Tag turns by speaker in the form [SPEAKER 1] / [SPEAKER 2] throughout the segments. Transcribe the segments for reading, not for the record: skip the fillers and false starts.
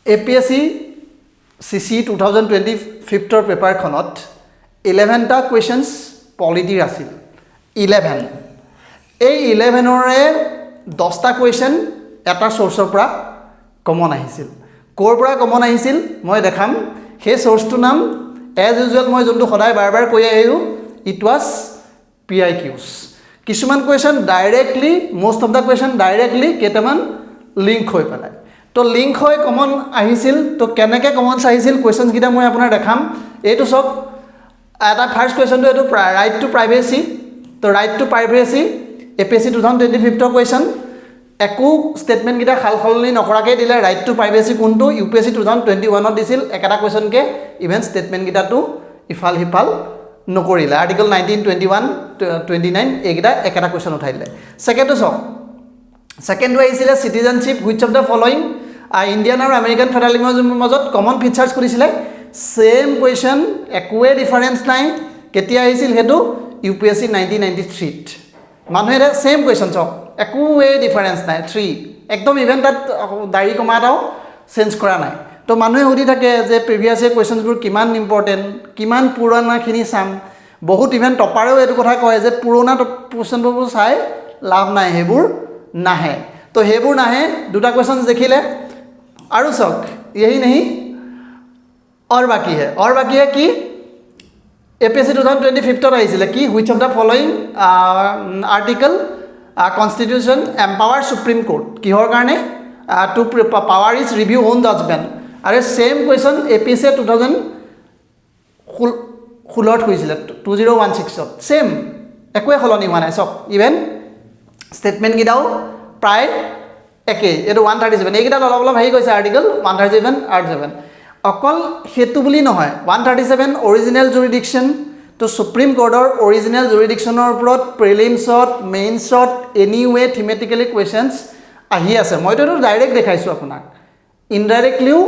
[SPEAKER 1] APSC CC 2025 পেপাৰখনত 11টা questions পলিটিৰ আছিল 11 এই 11ৰে 10টা কুৱেশ্যন এটা সোৰ্সৰ পৰা কমন আহিছিল কোৰ পৰা কমন আহিছিল মই দেখাম সেই সোৰ্সটো নাম এজ ইউজুৱেল মই যোনটো সদায় বাৰ কৈ আহিছো ইট ওয়াজ PIQs কিছুমান question directly most of the question directly কেটামান লিংক হৈ পেলাই তো লিংক হৈ কমন আহিছিল তো কেনেকৈ কমন আহিছিল কুৱেশ্যনছ গিটা মই আপোনাৰ দেখাম এইটো সব এটা ফাৰ্স্ট কুৱেশ্যনটো এটো ৰাইট টু প্ৰাইভেচি তো right to privacy APSC 2025 question একো স্টেটমেন্ট গিটা খালখলনি নকৰাকে দিলে ৰাইট টু প্ৰাইভেচি কোনটো UPSC 2021 ত দিছিল একটা কুৱেশ্যন কে ইভেন স্টেটমেন্ট গিটাটো ইফাল হিফাল নকৰিলে আৰ্টিকল 19 21 29 এইগিটা একটা কুৱেশ্যন উঠাই দিলে সেকেন্ডটো সব সেকেন্ডটো আহিছিল citizenship which of the following Indian আৰু আমেৰিকান ফেডাৰেলিজমৰ মাজত কমন ফিচাৰ্স কৰিছিলে সেম কুৱেশ্যন একোৱে ডিফাৰেন্স নাই কেতিয়া আহিছিল হেতু UPSC 1993 ত মানুহে সেম কুৱেশ্যন সব একোৱে ডিফাৰেন্স নাই 3 একদম ইভেন তাত দাড়ি কমাটাও চেঞ্জ কৰা নাই তো মানুহে সুধি থাকে যে প্ৰিভিয়াস ইয়াৰ কুৱেশ্যনবোৰ কিমান ইম্পৰ্টেন্ট কিমান পুৰণাখিনি চাম বহুত ইভেন টপাৰেও এটো কথা কয় যে পুৰণা কুৱেশ্যনবোৰ চাই লাভ নাই হেবোৰ নাহে তো হেবোৰ নাহে দুটা কুৱেশ্যন দেখিলে আৰু সক यही नहीं और बाकी है कि APSC 2025 ত আহিছিলে কি which of the following article constitution empower supreme court কিহৰ কাৰণে to power is review own judgment আৰু same question APSC 2016 ত হৈছিল 2016 ত same একোৱে খলনি হোৱা নাই সব ইভেন স্টেটমেন্ট গিটাও প্ৰায় একে এটো 137 এইগিটা অলপ হেই কৈছে আৰ্টিকল 137 R7 অকল হেতু বুলি নহয় 137 অৰিজিনাল জুৰিডিকশন তো সুপ্ৰিম কোৰ্টৰ অৰিজিনাল জুৰিডিকশনৰ ওপৰত প্ৰিলিমছত মেইনছত এনিৱে থিমেটিক্যালি কুৱেশ্যনছ আহি আছে মইতো ডাইৰেক্ট দেখাইছো আপোনাক ইনডাইৰেক্টলিও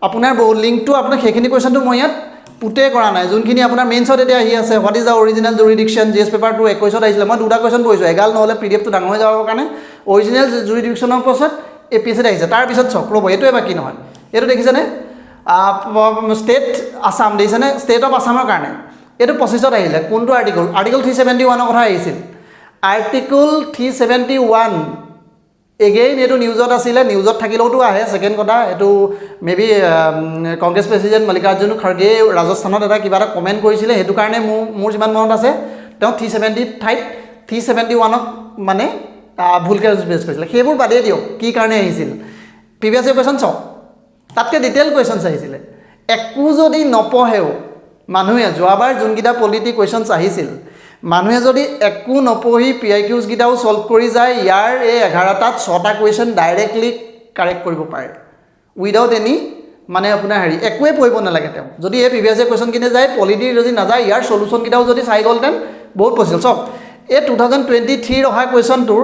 [SPEAKER 1] আপোনাৰ বহু লিংকটো আপোনাক হেখিনি কুৱেশ্যনটো মই ইয়াত পুটে কৰা নাই যোনখিনি আপোনাৰ মেইনছত এতিয়া আহি আছে what is the original jurisdiction GS paper 2 21 ত আহিছিল মই দুটা কুৱেশ্যন পঢ়িছো এগাল নহলে PDF টো ডাঙৰ হৈ যাবৰ কাৰণে অৰিজিনাল জুৰিডিকশনৰ পাছত APSC আহিছে তাৰ পিছত চক ৰব এটোৱে বাকি নহয় এটো দেখিছেনে স্টেট আসাম দেখিছেনে স্টেট অফ আসামৰ কাৰণে এটো 25 ত আহিলে কোনটো আৰ্টিকল 371 ৰ কথা আহিছিল আৰ্টিকল 371 এগেইন এটো নিউজত আছিলে নিউজত থাকিলেওটো আহে সেকেন্ড কথা এটো মেবি কংগ্ৰেছ প্ৰেসিডেন্ট মল্লিকাৰ্জুন খৰগে ৰাজস্থানত এটা কিবা এটা কমেন্ট কৰিছিলে হেতু কাৰণে মোৰ যিমান মনত আছে তেওঁ 370 ঠাইত 371 ক মানে ভুলকে বেছ কৰিছিল হেবোৰ বাদে দিও কি কাৰণে আহিছিল প্ৰিভিয়াস কুৱেশ্যন চ তাতকে ডিটেইল কুৱেশ্যনছ আহিছিল একো যদি নপঢ়েও মানুহে যোৱাবাৰ যোনকিটা পলিটি কুৱেশ্যনছ আহিছিল মানুহে যদি একো নপঢ়ি PIQs গিটাও সলভ কৰি যায় ইয়াৰ এই 11টাত 6টা কুৱেশ্যন ডাইৰেক্টলি কাৰেক্ট কৰিব পাৰে উইদাউট এনি মানে আপোনাৰ হেৰি একোৱে পঢ়িব নালাগে তেওঁ যদি এই প্ৰিভিয়াস কুৱেশ্যন কিনে যায় পলিটি যদি নাযায় ইয়াৰ সলিউশন গিটাও যদি চাই গলতেন বহুত পছিল সব এই 2023 অহা কুৱেশ্যনটোৰ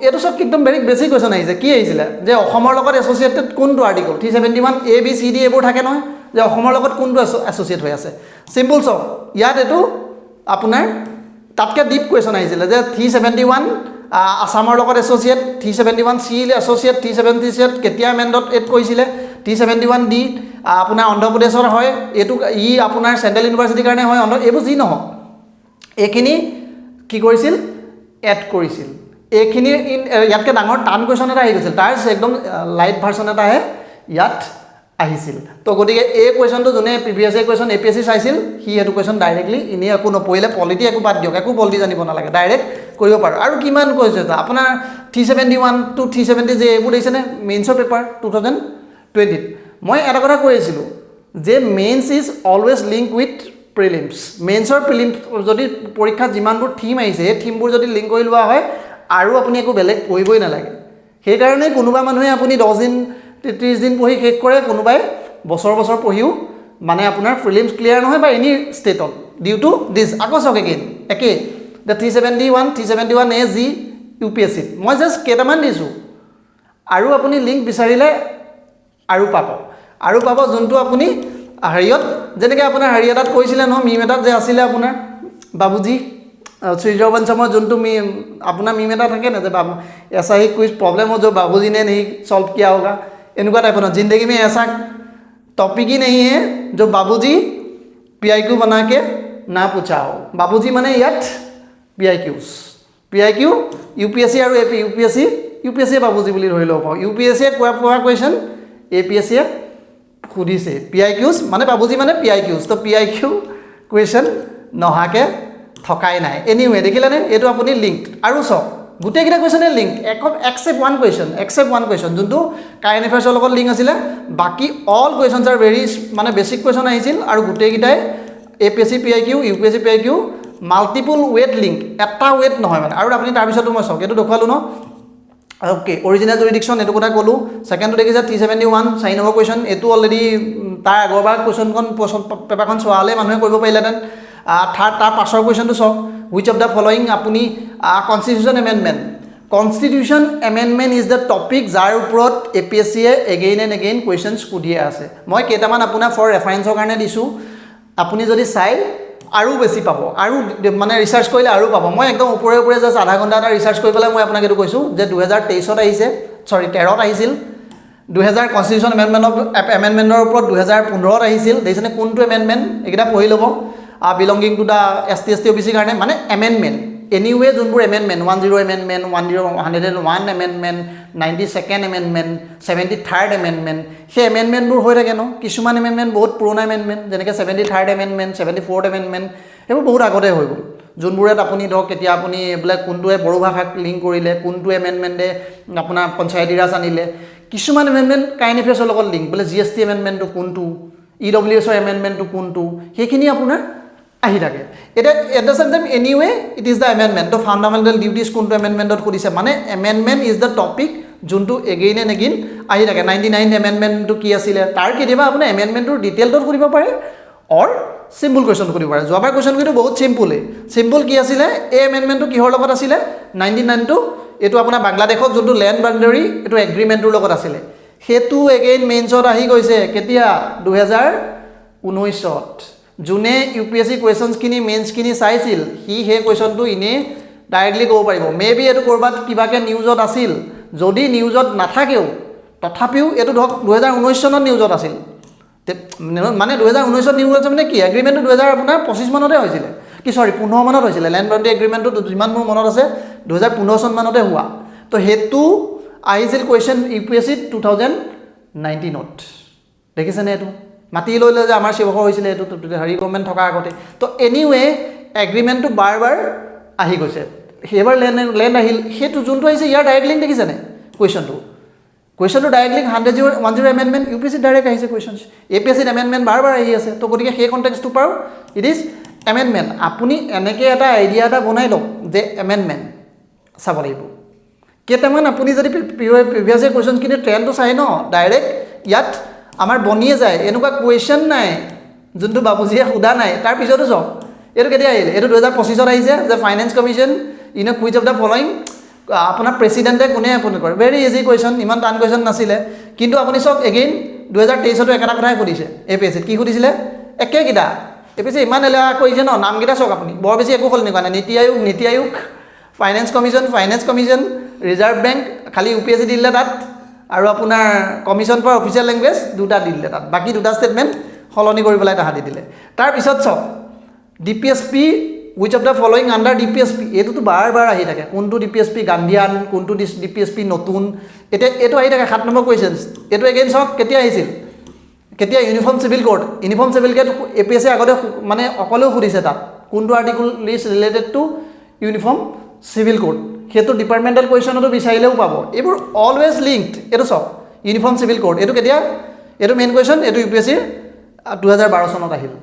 [SPEAKER 1] এটো সব একদম ভেৰি বেসিক কুৱেশ্যন আহিছে কি আহিছিল যে অসমৰ লগত এছ'চিয়েটেড কোনটো আৰ্টিকল 371 ABCD এবোৰ থাকে নহয় যে অসমৰ লগত কোনটো এছ'চিয়েট হৈ আছে সিম্পল সব ইয়াত এটো আপোনাৰ তাতকে ডিপ কুৱেশ্যন আহিছিল যে 371 আসামৰ লগত এছ'চিয়েট 371 C এছ'চিয়েট 377 কেতিয়া এমেন্ডত এড কৰিছিলে 371 D আপোনাৰ অন্ধ্ৰ প্ৰদেশৰ হয় এটো ই আপোনাৰ চেন্ট্ৰেল ইউনিভাৰ্সিটিৰ কাৰণে হয় এবোৰ যি নহয় এখিনি কি কৰিছিল এড কৰিছিল এখিনি ইয়াতকে ডাঙৰ টান কুৱেশ্যন এটা আহি গৈছিল তাৰ একদম লাইট ভাৰ্সন এটা আহে ইয়াত আহিছিল তো গতিকে এই কুৱেশ্যনটো যোনে প্ৰিভিয়াস কুৱেশ্যন APSC চাইছিল হি এটো কুৱেশ্যন ডাইৰেক্টলি ইনি একো নপঢ়িলে পলিটি একো বাদ দিয়ক একো পলিটি জানিব নালাগে ডাইৰেক্ট কৰিব পাৰো আৰু কিমান কৈছে আপোনাৰ 371 টু 370 যে এইবোৰ দিছেনে মেইনছৰ পেপাৰ 2020 মই এটা কথা কৈছিলো যে mains is always link with prelims মেইনছৰ প্ৰিলিম যদি পৰীক্ষাত যিমানবোৰ থিম আহিছে এই থিমবোৰ যদি লিংক কৰি লোৱা হয় আৰু আপুনি একো বেলেগ পঢ়িবই নালাগে সেই কাৰণে কোনোবা মানুহে আপুনি 10 দিন 30 দিন পঢ়ি শেষ কৰে কোনোবাই বছৰ পঢ়িও মানে আপোনাৰ প্ৰিলিমছ ক্লিয়াৰ নহয় বা এনি ষ্টেটত ডিউ টু দিস আকৌ সক এগেইন একে the 371 AG UPSC মই জাস্ট কেটামান দিছো আৰু আপুনি লিংক বিচাৰিলে আৰু পাব যোনটো আপুনি হাৰিয়ত যেনেকৈ আপোনাৰ হাৰিয়াত কৈছিলে ন মিম এটাত যে আছিলে আপোনাৰ বাবুজি সূৰ্যবংশমৰ যোনটো আপোনাৰ মিম এটা থাকে না যে ऐसा ही कुछ प्रॉब्लम हो जो बाबूजी ने नहीं सॉल्व किया होगा এনেকুৱা টাইপৰ ন জিন্দগী में ऐसा टॉपिक ही नहीं है जो बाबूजी PIQ बना के ना पूछाओ बाबूजी माने ইয়াত PIQs PIQ UPSC আৰু AP UPSC বাবুজি বুলি ধৰি লও পাও UPSC কোৱা কোৱেশ্চন APSC খুদিছে PIQs মানে বাবুজি মানে PIQs তো PIQ কোৱেশ্চন নহাকে থকাই নাই এনিৱে দেখিলানে এটো আপুনি লিংক আৰু সব গুটে কিটা কোৱেশ্চনে লিংক except one question যোনটো কাৰেন্ট এফেয়াৰ্সৰ লগত লিংক আছিল বাকি অল কোৱেশ্চনস আৰ ভেৰি মানে বেসিক কোৱেশ্চন আহিছিল আৰু গুটে কিটাই APSC PIQ UPSC PIQ multiple weight link এটা ওয়েট নহয় মানে আৰু আপুনি তাৰ পিছতো মই সক এটো দেখালো ন ওকে অৰিজিনাল জুৰিডিকশন এটো কথা কলো সেকেন্ডটো দেখিছা 371 সাইন অফ কোৱেশ্চন এটো অলৰেডি তাৰ আগৰবাৰ কোৱেশ্চনখন পেপাৰখন সোৱালে মানুহে কৰিব পাৰিলেতেন থাৰ্ড তাৰ পাছৰ কোৱেশ্চনটো সক which of the following আপুনি constitution amendment is the topic যাৰ ওপৰত APSC A again and again questions কুদিয়ে আছে মই কেটামান আপোনাৰ ফৰ ৰেফাৰেন্সৰ কাৰণে দিছো আপুনি যদি চাই আৰু বেছি পাব আৰু মানে ৰিসাৰ্চ কৰিলে আৰু পাব মই একদম ওপৰে ওপৰে জাস্ট আধা ঘণ্টা এটা ৰিসাৰ্চ কৰি পেলাই মই আপোনাক এটো কৈছো যে 2023 ত আহিছে সৰি 13 ত আহিছিল 2000 কনস্টিটিউশন এমেন্ডমেন্টৰ ওপৰত 2015 ত আহিছিল দেখিছেনে কোনটো এমেন্ডমেন্ট একিটা পঢ়ি লব belonging to the ST OBC কাৰণে মানে amendment anyway যোনবোৰ amendment 10 amendment 101 amendment 92nd amendment 73rd amendment সেই amendment বোৰ হৈ থাকে ন কিছুমান amendment বহুত পুৰণা amendment যেনেকৈ 73rd amendment 74th amendment এইবোৰ বহুত আগতে হৈ গ'ল যোনবোৰত আপুনি ধৰক কেতিয়া আপুনি ব্লেক কোনটোৱে বড়ো ভাষাক লিংক কৰিলে কোনটো amendmentে আপোনাৰ পঞ্চায়তী ৰাজ আনিলে কিছুমান amendment কাৰেন্ট এফেয়াৰ্সৰ লগত লিংক বোলে GST amendment টো কোনটো EWS amendment টো কোনটো সেইখিনি আপোনাৰ আহি থাকে এটা at the same time anyway it is the amendment তো ফান্ডামেন্টাল ডিউটিজ কোনটো এমেন্ডমেন্টত কৰিছে মানে এমেন্ডমেন্ট ইজ দ্য টপিক যোনটো এগেইন এন্ড এগেইন আহি থাকে 99 এমেন্ডমেন্টটো কি আছিল তাৰ কেতিয়াবা আপুনি এমেন্ডমেন্টৰ ডিটেইলছত কৰিব পাৰে অৰ সিম্পল কোৱেশ্চন কৰিব পাৰে যোৱাবাৰ কোৱেশ্চন কিন্তু বহুত সিম্পল কি আছিল এই এমেন্ডমেন্টটো কিহৰ লগত আছিল 99 টো এটো আপোনাৰ বাংলাদেশত যোনটো ল্যান্ড বাউন্ডাৰী এটো এগ্ৰিমেন্টৰ লগত আছিল হেতু এগেইন মেইনছত আহি গৈছে কেতিয়া 2019 ত জুনে UPSC কোৱেশ্চনস কিনি মেইনস কিনি চাইছিল হি হে কোৱেশ্চনটো ইনে ডাইৰেক্টলি ক'ব পাৰিব মেবি এটো কৰবাত কিবাকে নিউজত আছিল যদি নিউজত নাথাকেও তথাপিও এটো ধক 2019 চনত নিউজত আছিল মানে 2019 ত নিউজ আছে মানে কি এগ্ৰিমেন্টটো 2025 মানতে হৈছিল কি সৰি 15 মানত হৈছিল ল্যান্ড বাউন্ডাৰী এগ্ৰিমেন্টটো যিমান মোৰ মনত আছে 2015 চন মানতে হোৱা তো হেতু আহিছিল কোৱেশ্চন UPSC 2019 ত দেখিছেনে এটো মাটি লইলে যে আমাৰ সেৱক হৈছিল এটো হেৰি গভৰ্নমেন্ট থকা আগতে তো এনিৱে এগ্ৰিমেন্টটো বাৰবাৰ আহি গৈছে হেবাৰ ল্যান্ড আহিল হেতু যোনটো আহিছে ইয়াৰ ডাইৰেক্ট লিংক দেখিছেনে কোৱেশ্চনটো direct link 110 amendment UPSC direct আহিছে কোৱেশ্চনস APSC এমেন্ডমেন্ট বাৰবাৰ আহি আছে তো গতিকে সেই কনটেক্সটটো পাও ইট ইজ এমেন্ডমেন্ট আপুনি এনেকে এটা আইডিয়া এটা বনাই লওক যে এমেন্ডমেন্ট চাব লাগিব কেটামান আপুনি যদি প্ৰিভিয়াস কোৱেশ্চন কিনে ট্ৰেন্ডটো চাই ন ডাইৰেক্ট ইয়াত আমাৰ বনিয়ে যায় এনেকুৱা কোৱেশ্চন নাই যোনটো বাবুজিয়ে খুদা নাই তাৰ পিছতো সব এটো কেতিয়া আহিল এটো 2025 ত আহিছে যে finance commission in quiz of the following আপোনাৰ প্ৰেসিডেন্টে কোনে আপনি কৰে ভেৰি ইজি কোৱেশ্চন ইমান টান কোৱেশ্চন নাছিলে কিন্তু আপুনি সব এগেইন 2023 ত একটা কথাই খুদিছে APSC কি খুদিছিলে একে কিটা APSC ইমান এলা কৈছে ন নাম কিটা সক আপুনি বৰ বেছি একো খল নিকোৱা নাই নীতি আয়োগ ফাইনান্স কমিশন ৰিজাৰ্ভ বেংক খালি UPSC দিলে তাত আৰু আপোনাৰ কমিশন ফৰ অফিচিয়েল ল্যাঙ্গুৱেজ দুটা দিলে তাত বাকি দুটা স্টেটমেন্ট হলনি কৰি পেলাই তাহা দি দিলে তাৰ পিছত সব DPSP which of the following under DPSP এটো তো বাৰ আহি থাকে কোনটো DPSP গান্ধিয়ান কোনটো DPSP নতুন এটো আহি থাকে 7 নম্বৰ কোৱেশ্চনস এটো এগেইন সক কেতিয়া আহিছিল কেতিয়া ইউনিফৰ্ম সিভিল কোড APSC আগতে মানে অকলেও খুদিছে তাত কোনটো article list related to uniform civil code হেতু ডিপাৰ্টমেন্টাল কোৱেশ্চনটো বিচাৰিলেও পাব এবোৰ অলৱেজ লিংকড এটো সব ইউনিফৰ্ম সিভিল কোড এটো কেতিয়া এটো মেইন কোৱেশ্চন এটো UPSC 2012 চনত আহিল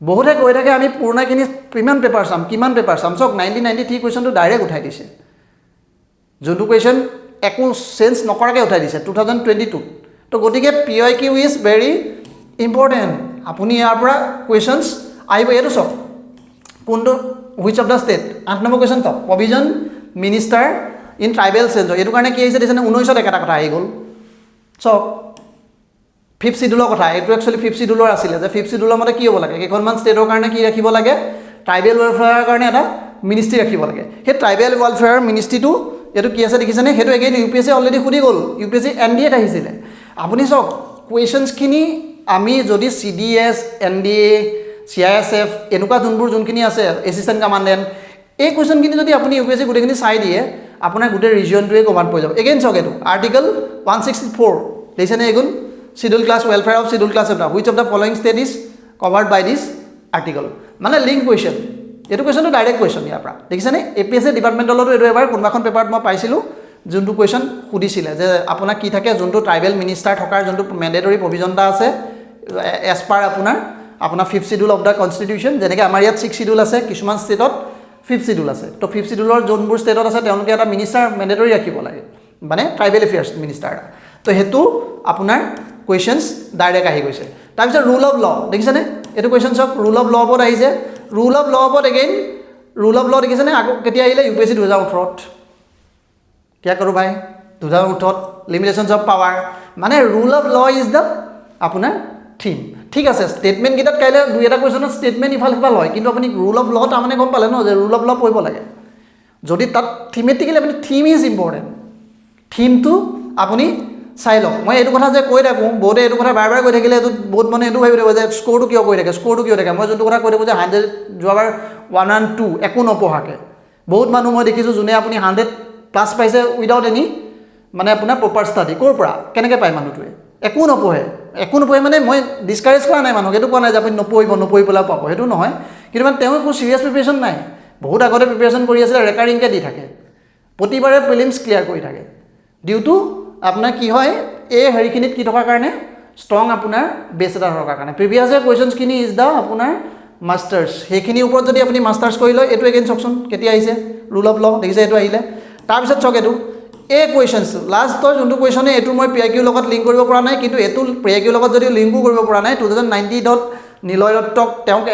[SPEAKER 1] বহুতে কৈ থাকে আমি পুৰণাখিনি কিমান পেপাৰ চাম সক 1993 কোৱেশ্চনটো ডাইৰেক্ট উঠাই দিছে যোনটো কোৱেশ্চন একো সেন্স নকৰাকে উঠাই দিছে 2022 তো গতিকে PIQ ইজ ভেৰি ইম্পৰ্টেন্ট আপুনি ইয়াৰ পৰা কোৱেশ্চনস আহিব এটো সক কোনটো which of the state 8 নম্বৰ কোৱেশ্চন তো provision minister in tribal change এটো কাৰণে কি আহিছে দিছেনে 19 ত একটা কথা আহি গল সক ফিফথ শিডিউলৰ কথা এটো একচুয়ালি ফিফথ শিডিউলৰ আছিল যে ফিফথ শিডিউলৰ মতে কি হ'ব লাগে কেখনমান ষ্টেটৰ কাৰণে কি ৰাখিব লাগে ট্ৰাইবেল ওয়েলফেয়াৰৰ কাৰণে এটা মিনিষ্ট্ৰি ৰাখিব লাগে সেই ট্ৰাইবেল ওয়েলফেয়াৰ মিনিষ্ট্ৰিটো এইটো কি আছে দেখিছেনে সেইটো এগেইন UPSC অলৰেডি সুধি গ'ল UPSC NDA ত আহিছিলে আপুনি চাওক কুৱেশ্যনছখিনি আমি যদি CDS NDA CISF এনেকুৱা যোনখিনি আছে এছিষ্টেণ্ট কমাণ্ডেণ্ট এই কুৱেশ্যনখিনি যদি আপুনি UPSC গোটেইখিনি চাই দিয়ে আপোনাৰ গোটেই ৰিজিয়নটোৱে কভাৰ হৈ যাব এগেইন চাওক এইটো আৰ্টিকল 164 দেখিছেনে এগুণ schedule class welfare of schedule class এফটা which of the following state is covered by this article মানে লিংক কুৱেশ্যন এইটো কুৱেশ্যনটো ডাইৰেক্ট কুৱেশ্যন ইয়াৰ পৰা দেখিছেনে APSC ডিপাৰ্টমেণ্টলৈতো এইটো এবাৰ কোনোবাখন পেপাৰত মই পাইছিলোঁ যোনটো কুৱেশ্যন সুধিছিলে যে আপোনাৰ কি থাকে যোনটো ট্ৰাইবেল মিনিষ্টাৰ থকাৰ যোনটো মেণ্ডেটৰী প্ৰভিজন এটা আছে এজ পাৰ আপোনাৰ 5th schedule of the constitution যেনেকৈ আমাৰ ইয়াত 6th শিডিউল আছে কিছুমান ষ্টেটত 5th শিডিউল আছে তো 5th শিডিউলৰ যোনবোৰ ষ্টেটত আছে তেওঁলোকে এটা মিনিষ্টাৰ মেণ্ডেটৰী ৰাখিব লাগে মানে ট্ৰাইবেল এফেয়াৰ্ছ মিনিষ্টাৰ এটা তো সেইটো আপোনাৰ কুৱেশ্যনছ ডাইৰেক্ট আহি গৈছে তাৰপিছত ৰুল অফ ল দেখিছেনে এইটো কুৱেশ্যন চাওক ৰুল অফ ল ওপৰত আহিছে ৰুল অফ ল ওপৰত এগেইন ৰুল অফ ল দেখিছেনে আকৌ কেতিয়া আহিলে UPSC 2018ত क्या करो भाई 2018 লিমিটেশনস অফ পাৱাৰ মানে rule of law is the আপোনাৰ থিম ঠিক আছে ষ্টেটমেণ্ট কিটাত কাইলে দুই এটা কুৱেশ্যনত ষ্টেটমেণ্ট ইফাল সিফাল হয় কিন্তু আপুনি ৰুল অফ ল তাৰমানে গম পালে ন যে ৰুল অফ ল পঢ়িব লাগে যদি তাত থিমেটিক্যালি আপুনি থিম ইজ ইম্পৰ্টেণ্ট থিমটো আপুনি চাই লওক মই এইটো কথা যে কৈ থাকোঁ বহুতে এইটো কথা বাৰ বাৰ কৈ থাকিলে এইটো বহুত মানে এইটো ভাবি থাকিব যে স্ক'ৰটো কিয় কৈ থাকে মই যোনটো কথা কৈ থাকোঁ যে 100 যোৱাবাৰ 102 একো নপঢ়াকৈ বহুত মানুহ মই দেখিছোঁ যোনে আপুনি 100 প্লাছ পাইছে উইদাউট এনি মানে আপোনাৰ প্ৰপাৰ ষ্টাডি ক'ৰ পৰা কেনেকৈ পায় মানুহটোৱে একো নপঢ়ে মানে মই ডিছকাৰেজ কৰা নাই মানুহক এইটো কোৱা নাই যে আপুনি নপঢ়ি পেলাই পাব সেইটো নহয় কিন্তু মানে তেওঁ একো চিৰিয়াছ প্ৰিপেৰেশ্যন নাই বহুত আগতে প্ৰিপেৰেশ্যন কৰি আছিলে ৰেকাৰিংকৈ দি থাকে প্ৰতিবাৰে প্ৰিলিমছ ক্লিয়াৰ কৰি থাকে ডিউ টু আপোনাৰ কি হয় এই হেৰিখিনিত কি থকাৰ কাৰণে ষ্ট্ৰং আপোনাৰ বেছ এটা থকাৰ কাৰণে প্ৰিভিয়াছ ইয়াৰ কুৱেশ্যনছখিনি ইজ দ্য আপোনাৰ মাষ্টাৰ্ছ সেইখিনিৰ ওপৰত যদি আপুনি মাষ্টাৰ্ছ কৰি লয় এইটো এগেইন চাওকচোন কেতিয়া আহিছে ৰুল অফ ল দেখিছে এইটো আহিলে তাৰপিছত চাওক এইটো এই কুৱেশ্যনছ লাষ্টৰ যোনটো কুৱেশ্যনে এইটো মই PIQ লগত লিংক কৰিব পৰা নাই কিন্তু এইটো PIQ লগত যদিও লিংকো কৰিব পৰা নাই 2019 নিলয় দত্তক তেওঁক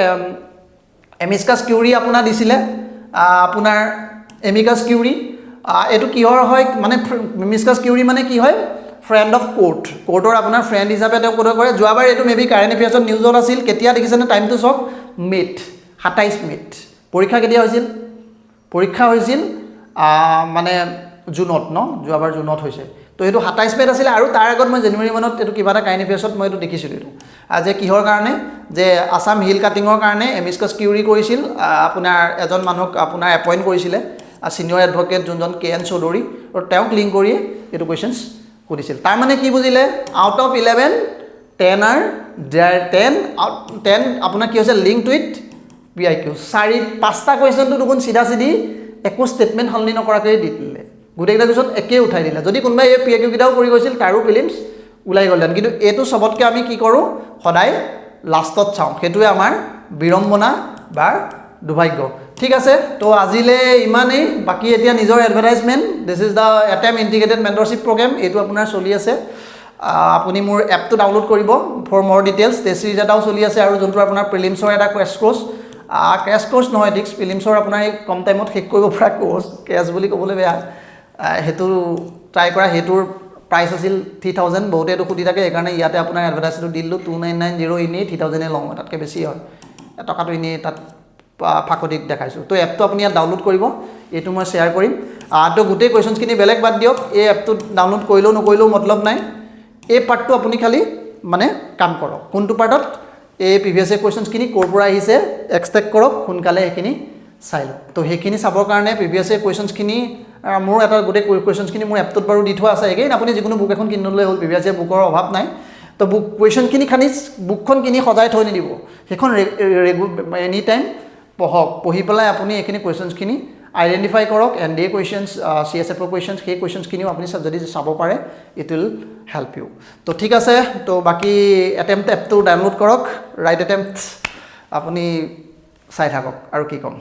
[SPEAKER 1] এমিকাছ কিউৰি আপোনাৰ দিছিলে আপোনাৰ এমিকাছ কিউৰি এইটো কিহৰ হয় মানে এমিকাছ কিউৰি মানে কি হয় ফ্ৰেণ্ড অফ কোৰ্টৰ আপোনাৰ ফ্ৰেণ্ড হিচাপে তেওঁ কোৰ্ট কৰে যোৱাবাৰ এইটো মেবি কাৰেণ্ট এফেয়াৰ্ছত নিউজত আছিল কেতিয়া দেখিছেনে টাইমটো চাওক মে'ত 27 মে'ত পৰীক্ষা কেতিয়া হৈছিল পৰীক্ষা হৈছিল মানে জুনত ন যোৱাবাৰ জুনত হৈছে তো এইটো 27 মে'ত আছিলে আৰু তাৰ আগত মই জানুৱাৰী মানত এইটো কিবা এটা কাৰেণ্ট এফেয়াৰ্ছত মই এইটো দেখিছিলোঁ এইটো যে কিহৰ কাৰণে যে আছাম হিল কাটিঙৰ কাৰণে এমিকাছ কিউৰি কৰিছিল আপোনাৰ এজন মানুহক আপোনাৰ এপইণ্ট কৰিছিলে ছিনিয়ৰ এডভকেট যোনজন KN চৌধুৰী আৰু তেওঁক লিংক কৰিয়ে এইটো কুৱেশ্যনছ সুধিছিল তাৰমানে কি বুজিলে আউট অফ 11 10 আৰ 10 আপোনাৰ কি হৈছে লিংক টু ইট PIQ 4-5টা কুৱেশ্যনটো দেখোন চিধা চিধি একো ষ্টেটমেণ্ট সলনি নকৰাকৈ দি দিলে গোটেইকেইটা কুৱেশ্যন একেই উঠাই দিলে যদি কোনোবাই এই PIQ কেইটাও কৰি গৈছিল তাৰো প্ৰিলিমছ ওলাই গ'লহেঁতেন কিন্তু এইটো চবতকৈ আমি কি কৰোঁ সদায় লাষ্টত চাওঁ সেইটোৱে আমাৰ বিড়ম্বনা বা দুৰ্ভাগ্য ঠিক আছে তো আজিলৈ ইমানেই বাকী এতিয়া নিজৰ advertisement this is the atom integrated mentorship programme এইটো আপোনাৰ চলি আছে আপুনি মোৰ এপটো ডাউনলোড কৰিব ফৰ মোৰ ডিটেইলছ টেষ্ট চিৰিজ এটাও চলি আছে আৰু যোনটো আপোনাৰ প্ৰিলিমছৰ এটা ক্ৰেছ কোৰ্চ নহয় ডিক্স প্ৰিলিমছৰ আপোনাৰ এই কম টাইমত শেষ কৰিব পৰা কোৰ্চ ক্ৰেছ বুলি ক'বলৈ বেয়া সেইটো ট্ৰাই কৰা সেইটোৰ প্ৰাইচ আছিল 3000 বহুতে এইটো সুধি থাকে সেইকাৰণে ইয়াতে আপোনাৰ এডভাৰটাইজটো দিলোঁ 2990 এনেই 3000 লওঁ তাতকৈ বেছি হয় টকাটো এনেই তাত ফাকতিত দেখাইছোঁ তো এপটো আপুনি ইয়াত ডাউনলোড কৰিব এইটো মই শ্বেয়াৰ কৰিম তো গোটেই কুৱেশ্যনছখিনি বেলেগ বাদ দিয়ক এই এপটো ডাউনলোড কৰিলেও নকৰিলেও মতলব নাই এই পাৰ্টটো আপুনি খালি মানে কাম কৰক কোনটো পাৰ্টত এই প্ৰিভিয়াছ ইয়াৰ কুৱেশ্যনছখিনি ক'ৰ পৰা আহিছে এক্সট্ৰেক্ট কৰক সোনকালে সেইখিনি চাই লওক তো সেইখিনি চাবৰ কাৰণে প্ৰিভিয়াছ ইয়াৰ কুৱেশ্যনছখিনি মোৰ এটা গোটেই কুৱেশ্যনছখিনি মোৰ এপটোত বাৰু দি থোৱা আছে এগেইন আপুনি যিকোনো বুক এখন কিনিবলৈ হ'ল প্ৰিভিয়াছ ইয়াৰ বুকৰ অভাৱ নাই তো কুৱেশ্যনখিনি খালি বুকখন কিনি সজাই থৈ নিদিব সেইখন এনি টাইম পঢ়ক পঢ়ি পেলাই আপুনি এইখিনি কুৱেশ্যনছখিনি আইডেণ্টিফাই কৰক NDA কুৱেশ্যনছ CSFৰ কুৱেশ্যনছ সেই কুৱেশ্যনছখিনিও আপুনি যদি চাব পাৰে ইট উইল হেল্প ইউ তো ঠিক আছে তো বাকী এটেম্পট এপটো ডাউনলোড কৰক ৰাইট এটেম্পট আপুনি চাই থাকক আৰু কি ক'ম